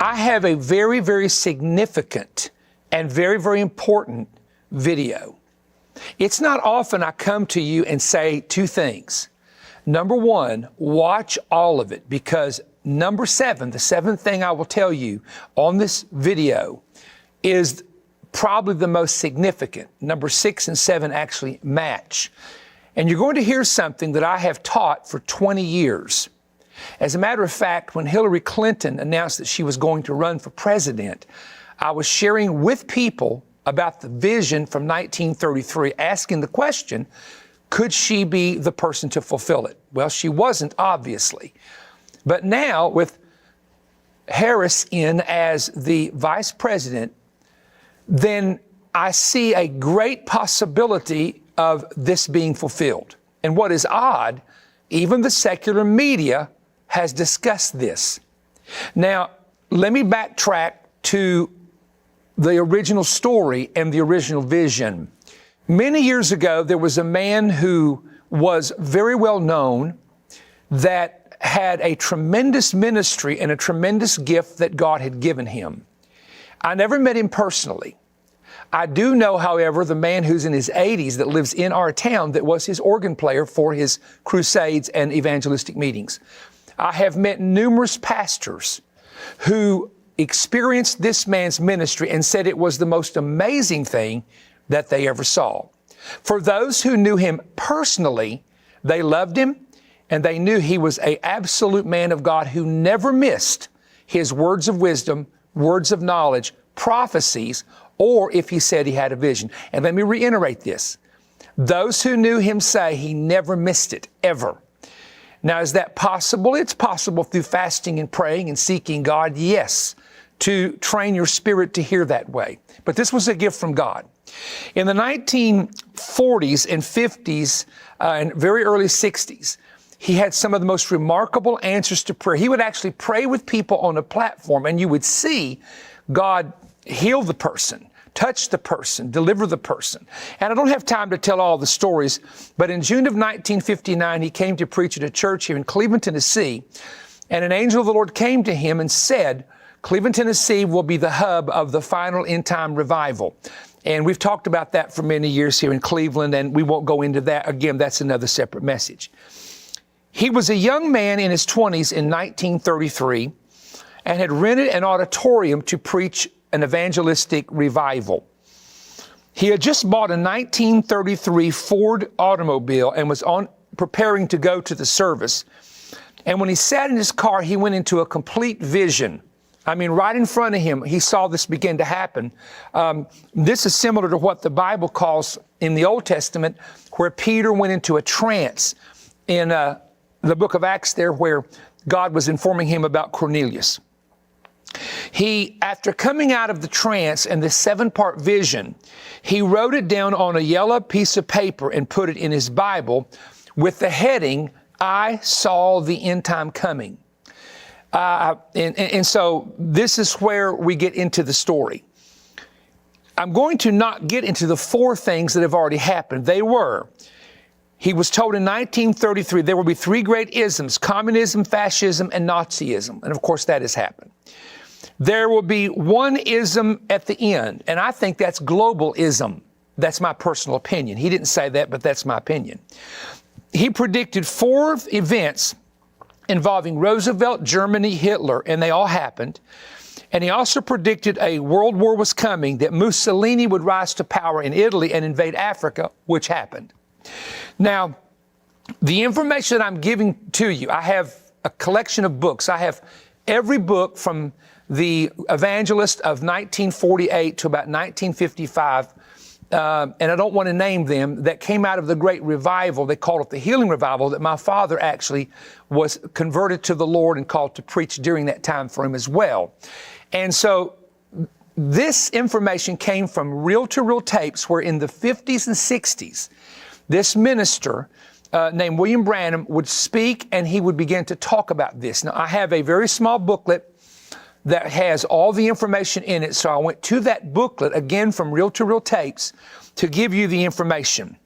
I have a very, very significant and very, very important video. It's not often I come to you and say two things. Number one, watch all of it, because number 7, the 7th thing I will tell you on this video is probably the most significant. Number 6 and 7 actually match. And you're going to hear something that I have taught for 20 years. As a matter of fact, when Hillary Clinton announced that she was going to run for president, I was sharing with people about the vision from 1933, asking the question, could she be the person to fulfill it? Well, she wasn't, obviously. But now, with Harris in as the vice president, then I see a great possibility of this being fulfilled. And what is odd, even the secular media has discussed this. Now, let me backtrack to the original story and the original vision. Many years ago, there was a man who was very well known that had a tremendous ministry and a tremendous gift that God had given him. I never met him personally. I do know, however, the man who's in his 80s that lives in our town that was his organ player for his crusades and evangelistic meetings. I have met numerous pastors who experienced this man's ministry and said it was the most amazing thing that they ever saw. For those who knew him personally, they loved him and they knew he was an absolute man of God who never missed his words of wisdom, words of knowledge, prophecies, or if he said he had a vision. And let me reiterate this. Those who knew him say he never missed it, ever. Now, is that possible? It's possible through fasting and praying and seeking God, yes, to train your spirit to hear that way. But this was a gift from God. In the 1940s and 50s and very early 60s, he had some of the most remarkable answers to prayer. He would actually pray with people on a platform, and you would see God heal the person, touch the person, deliver the person. And I don't have time to tell all the stories, but in June of 1959, he came to preach at a church here in Cleveland, Tennessee, and an angel of the Lord came to him and said, Cleveland, Tennessee will be the hub of the final end-time revival. And we've talked about that for many years here in Cleveland, and we won't go into that. Again, that's another separate message. He was a young man in his 20s in 1933 and had rented an auditorium to preach an evangelistic revival. He had just bought a 1933 Ford automobile and was preparing to go to the service. And when he sat in his car, he went into a complete vision. I mean, right in front of him, he saw this begin to happen. This is similar to what the Bible calls in the Old Testament, where Peter went into a trance in the book of Acts there, where God was informing him about Cornelius. He, after coming out of the trance and the 7-part vision, he wrote it down on a yellow piece of paper and put it in his Bible with the heading, I saw the end time coming. And so this is where we get into the story. I'm going to not get into the 4 things that have already happened. They were, he was told in 1933 there will be 3 great isms, communism, fascism, and Nazism. And of course that has happened. There will be one ism at the end, and I think that's globalism. That's my personal opinion. He didn't say that, but that's my opinion. He predicted 4 events involving Roosevelt, Germany, Hitler, and they all happened. And he also predicted a world war was coming, that Mussolini would rise to power in Italy and invade Africa, which happened. Now, the information that I'm giving to you, I have a collection of books. I have every book from the evangelist of 1948 to about 1955, and I don't want to name them, that came out of the great revival. They called it the healing revival, that my father actually was converted to the Lord and called to preach during that time for him as well. And so this information came from reel-to-reel tapes where in the 50s and 60s, this minister named William Branham would speak and he would begin to talk about this. Now, I have a very small booklet that has all the information in it. So I went to that booklet, again from reel-to-reel tapes, to give you the information.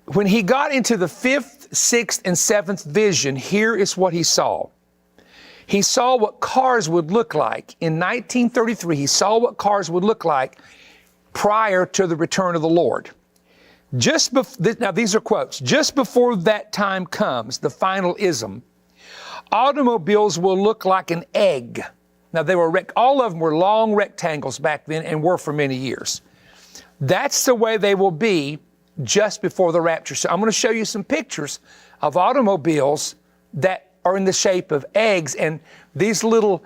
When he got into the 5th, 6th, and 7th vision, here is what he saw. He saw what cars would look like. In 1933, he saw what cars would look like prior to the return of the Lord. Now these are quotes. Just before that time comes, the final ism, automobiles will look like an egg. Now all of them were long rectangles back then and were for many years. That's the way they will be just before the rapture. So I'm going to show you some pictures of automobiles that are in the shape of eggs, and these little,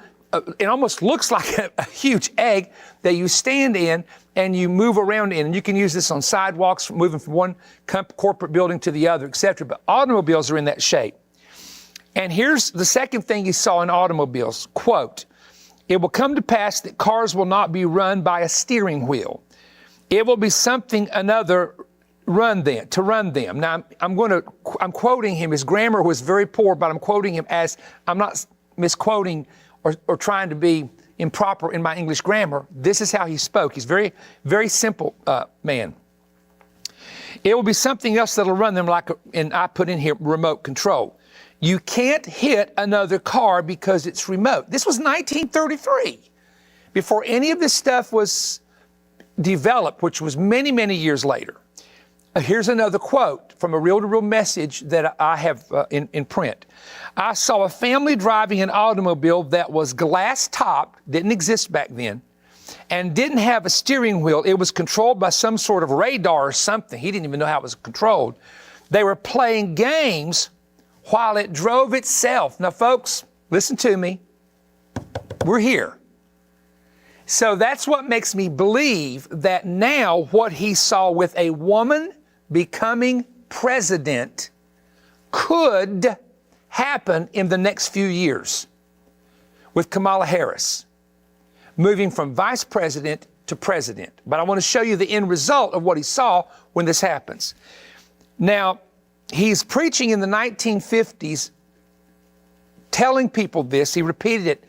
it almost looks like a huge egg that you stand in and you move around in. And you can use this on sidewalks, moving from one corporate building to the other, etc. But automobiles are in that shape. And here's the second thing he saw in automobiles, quote, "It will come to pass that cars will not be run by a steering wheel. It will be something another to run them." Now, I'm quoting him. His grammar was very poor, but I'm quoting him as, I'm not misquoting or trying to be improper in my English grammar. This is how he spoke. He's very, very simple man. "It will be something else that'll run them and I put in here, remote control. You can't hit another car because it's remote." This was 1933, before any of this stuff was developed, which was many, many years later. Here's another quote from a reel-to-reel message that I have in print. "I saw a family driving an automobile that was glass-topped, didn't exist back then, and didn't have a steering wheel. It was controlled by some sort of radar or something. He didn't even know how it was controlled. They were playing games while it drove itself." Now, folks, listen to me. We're here. So that's what makes me believe that now what he saw with a woman becoming president could happen in the next few years with Kamala Harris, moving from vice president to president. But I want to show you the end result of what he saw when this happens. Now, he's preaching in the 1950s, telling people this. He repeated it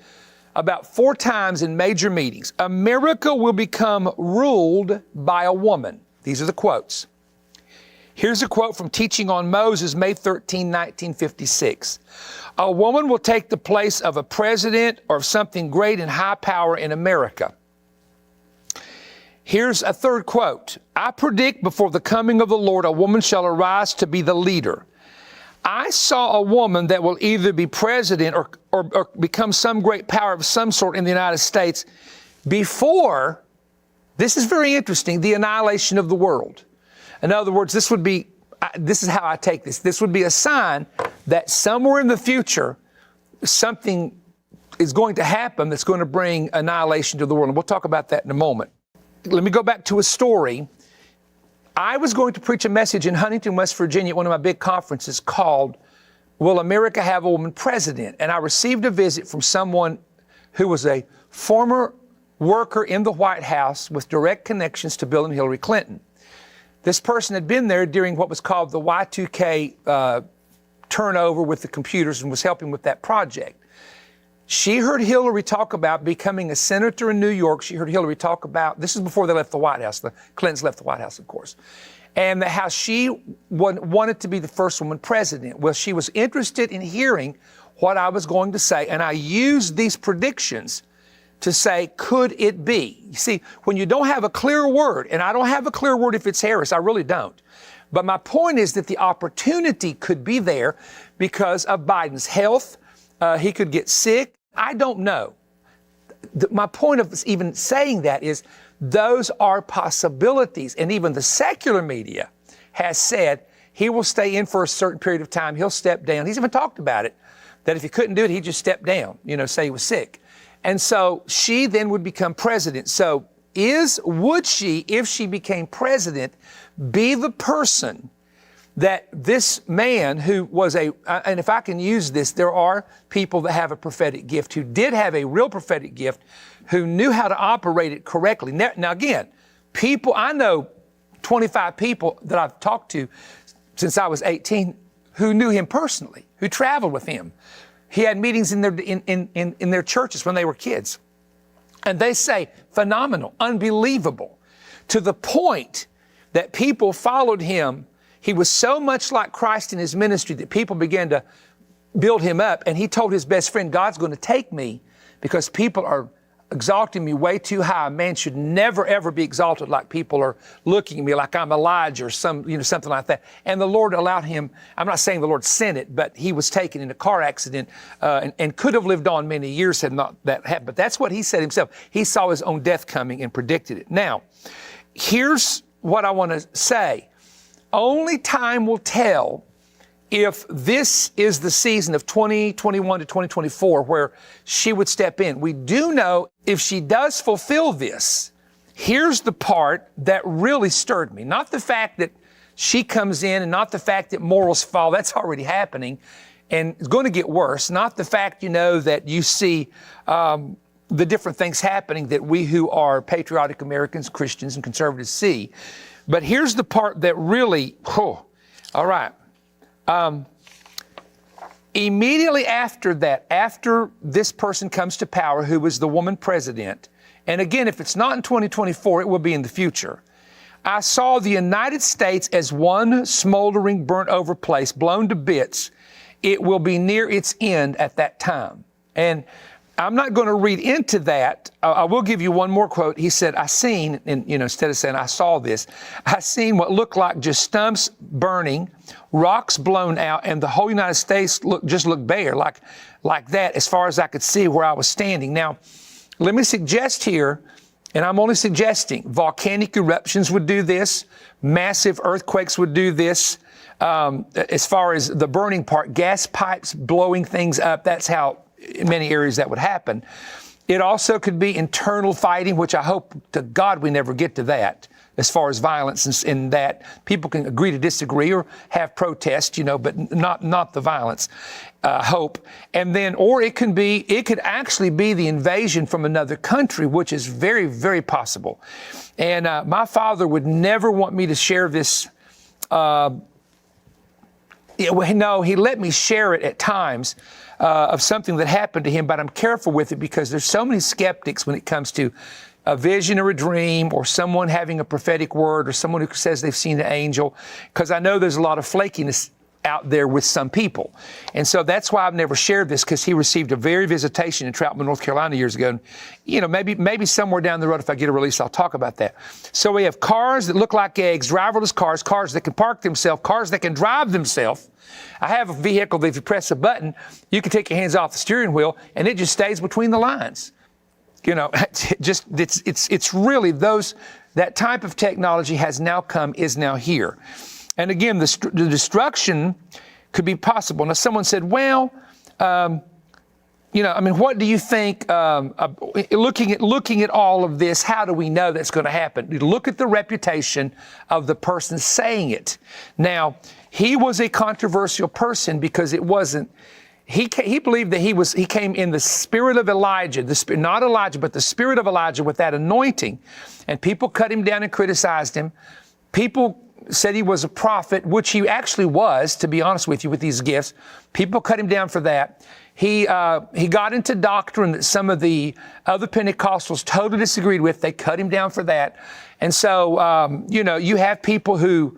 about 4 times in major meetings. "America will become ruled by a woman." These are the quotes. Here's a quote from Teaching on Moses, May 13, 1956. "A woman will take the place of a president or of something great and high power in America." Here's a third quote. "I predict before the coming of the Lord, a woman shall arise to be the leader. I saw a woman that will either be president or become some great power of some sort in the United States before," this is very interesting, "the annihilation of the world." In other words, this is how I take this. This would be a sign that somewhere in the future, something is going to happen that's going to bring annihilation to the world. And we'll talk about that in a moment. Let me go back to a story. I was going to preach a message in Huntington, West Virginia at one of my big conferences called, "Will America Have a Woman President?" And I received a visit from someone who was a former worker in the White House with direct connections to Bill and Hillary Clinton. This person had been there during what was called the Y2K turnover with the computers and was helping with that project. She heard Hillary talk about becoming a senator in New York. She heard Hillary talk about, this is before they left the White House, the Clintons left the White House, of course, and how she wanted to be the first woman president. Well, she was interested in hearing what I was going to say, and I used these predictions to say, could it be? You see, when you don't have a clear word, and I don't have a clear word if it's Harris, I really don't. But my point is that the opportunity could be there because of Biden's health. He could get sick. I don't know. My point of even saying that is those are possibilities. And even the secular media has said he will stay in for a certain period of time. He'll step down. He's even talked about it, that if he couldn't do it, he'd just step down, say he was sick. And so she then would become president. So would she, if she became president, be the person that this man who was and if I can use this, there are people that have a prophetic gift, who did have a real prophetic gift, who knew how to operate it correctly. Now again, I know 25 people that I've talked to since I was 18 who knew him personally, who traveled with him. He had meetings in their churches when they were kids. And they say, phenomenal, unbelievable, to the point that people followed him. He was so much like Christ in his ministry that people began to build him up. And he told his best friend, God's going to take me because people are exalting me way too high. A man should never, ever be exalted like people are looking at me like I'm Elijah or something like that. And the Lord allowed him, I'm not saying the Lord sent it, but he was taken in a car accident and could have lived on many years had not that happened. But that's what he said himself. He saw his own death coming and predicted it. Now, here's what I want to say. Only time will tell if this is the season of 2021 to 2024 where she would step in. We do know if she does fulfill this, here's the part that really stirred me. Not the fact that she comes in and not the fact that morals fall. That's already happening and it's going to get worse. Not the fact, that you see the different things happening that we who are patriotic Americans, Christians, and conservatives see. But here's the part that really, all right. Immediately after that, after this person comes to power, who was the woman president, and again, if it's not in 2024, it will be in the future. I saw the United States as one smoldering, burnt over place, blown to bits. It will be near its end at that time. And I'm not going to read into that. I will give you one more quote. He said, I seen, and instead of saying I saw this, I seen what looked like just stumps burning, rocks blown out, and the whole United States looked bare, like that, as far as I could see where I was standing. Now, let me suggest here, and I'm only suggesting, volcanic eruptions would do this, massive earthquakes would do this. As far as the burning part, gas pipes blowing things up, that's how in many areas that would happen. It also could be internal fighting, which I hope to God we never get to that, as far as violence in that people can agree to disagree or have protest, but not the violence, hope. And then, or it could actually be the invasion from another country, which is very, very possible. And my father would never want me to share this. No, he let me share it at times of something that happened to him, but I'm careful with it because there's so many skeptics when it comes to a vision or a dream or someone having a prophetic word or someone who says they've seen an angel, because I know there's a lot of flakiness out there with some people. And so that's why I've never shared this, because he received a very visitation in Troutman, North Carolina years ago. And, maybe somewhere down the road, if I get a release, I'll talk about that. So we have cars that look like eggs, driverless cars, cars that can park themselves, cars that can drive themselves. I have a vehicle that if you press a button, you can take your hands off the steering wheel and it just stays between the lines. It's really that type of technology is now here. And again, the destruction could be possible. Now, someone said, well, what do you think, looking at all of this, how do we know that's going to happen? You look at the reputation of the person saying it. Now, he was a controversial person because it wasn't, he believed that he came in the spirit of Elijah, not Elijah, but the spirit of Elijah with that anointing. And people cut him down and criticized him. People said he was a prophet, which he actually was, to be honest with you, with these gifts. People cut him down for that. He got into doctrine that some of the other Pentecostals totally disagreed with. They cut him down for that. And so, you have people who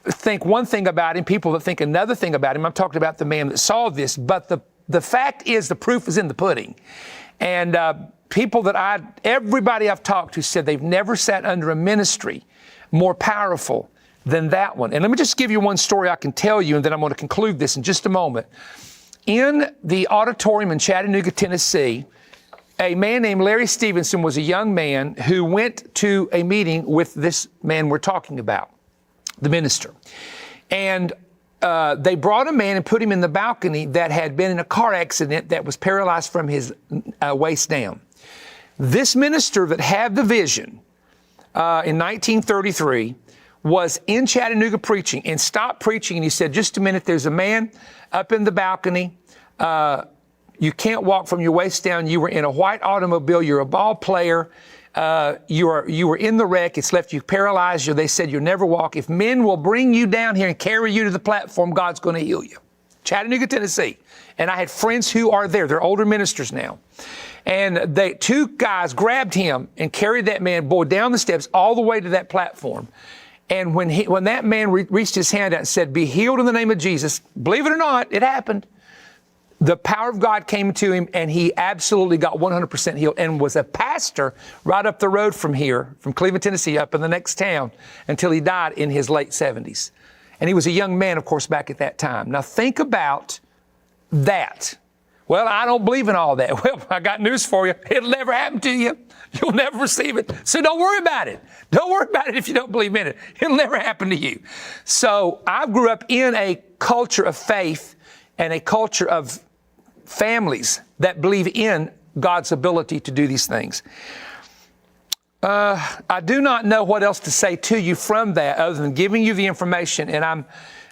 think one thing about him, people that think another thing about him. I'm talking about the man that saw this. But the fact is, the proof is in the pudding. And everybody I've talked to said they've never sat under a ministry more powerful than that one. And let me just give you one story I can tell you, and then I'm going to conclude this in just a moment. In the auditorium in Chattanooga, Tennessee, a man named Larry Stevenson was a young man who went to a meeting with this man we're talking about, the minister. And they brought a man and put him in the balcony that had been in a car accident that was paralyzed from his waist down. This minister that had the vision in 1933 was in Chattanooga preaching and stopped preaching. And he said, just a minute, there's a man up in the balcony. You can't walk from your waist down. You were in a white automobile. You're a ball player. You were in the wreck. It's left you paralyzed. They said you'll never walk. If men will bring you down here and carry you to the platform, God's going to heal you. Chattanooga, Tennessee. And I had friends who are there. They're older ministers now. And two guys grabbed him and carried that man, down the steps all the way to that platform. And when that man reached his hand out and said, be healed in the name of Jesus, believe it or not, it happened. the power of God came to him, and he absolutely got 100% healed and was a pastor right up the road from here, from Cleveland, Tennessee, up in the next town until he died in his late 70s. And he was a young man, of course, back at that time. Now think about that. Well, I don't believe in all that. Well, I got news for you. It'll never happen to you. You'll never receive it. So don't worry about it. Don't worry about it if you don't believe in it. It'll never happen to you. So I grew up in a culture of faith and a culture of families that believe in God's ability to do these things. I do not know what else to say to you from that other than giving you the information, and I'm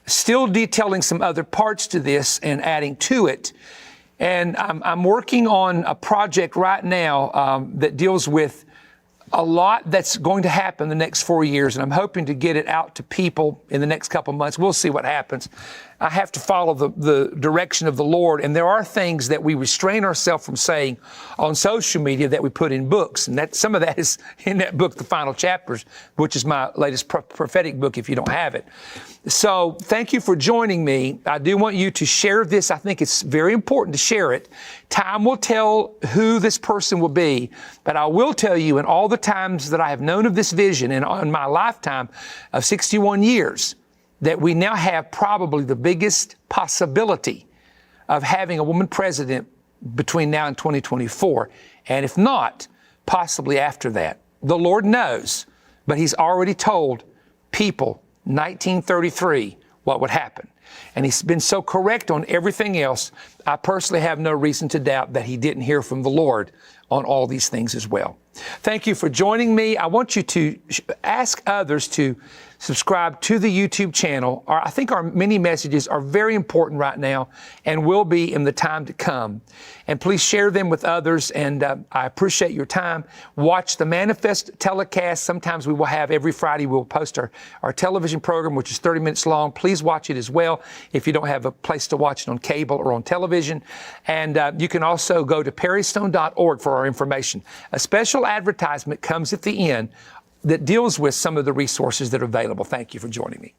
still detailing some other parts to this and adding to it. And I'm working on a project right now that deals with a lot that's going to happen the next 4 years, and I'm hoping to get it out to people in the next couple of months. We'll see what happens. I have to follow the direction of the Lord, and there are things that we restrain ourselves from saying on social media that we put in books, and that some of that is in that book, The Final Chapters, which is my latest prophetic book if you don't have it. So thank you for joining me. I do want you to share this. I think it's very important to share it. Time will tell who this person will be, but I will tell you, in all the times that I have known of this vision and in my lifetime of 61 years, that we now have probably the biggest possibility of having a woman president between now and 2024. And if not, possibly after that. The Lord knows, but He's already told people 1933 what would happen. And He's been so correct on everything else. I personally have no reason to doubt that He didn't hear from the Lord on all these things as well. Thank you for joining me. I want you to ask others to subscribe to the YouTube channel. I think our mini messages are very important right now and will be in the time to come. And please share them with others, and I appreciate your time. Watch the Manifest telecast. Sometimes we will have every Friday, we'll post our television program, which is 30 minutes long. Please watch it as well if you don't have a place to watch it on cable or on television. And you can also go to perrystone.org for our information. A special advertisement comes at the end that deals with some of the resources that are available. Thank you for joining me.